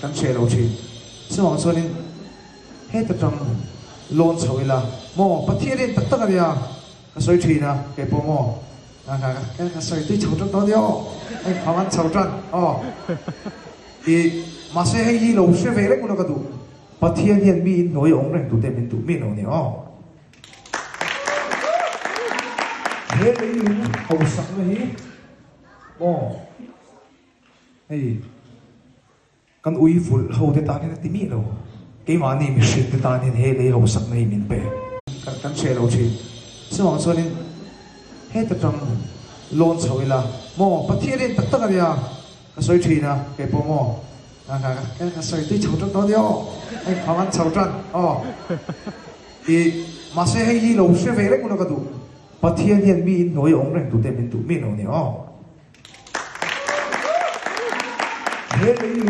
kan share lo chin sawang sonin he ta tang lon chhoila mo pathiarin tak tak ania ka soi thina ke pomo ka soi ti chho to dio ai khawan chho tran i mase hi lo she ve le kun ka du pathian hian mi in noi ong reng tu te min tu mi no ni he le ni ho sak na hi hey kan ui ful ho te ta ni ti mi lo ke ma ni mi shit te ta ni he le ho sak nei min pe kan share lo chin sawang sonin he ta tang lon chhoila mo pathiarin tak tak ania ka soi thina ke pomo ka soi ti chho to dio ai khawan chho tran i mase hi lo she ve le kun ka du pathian hian mi in noi ong reng tu te min tu mi no ni he le ni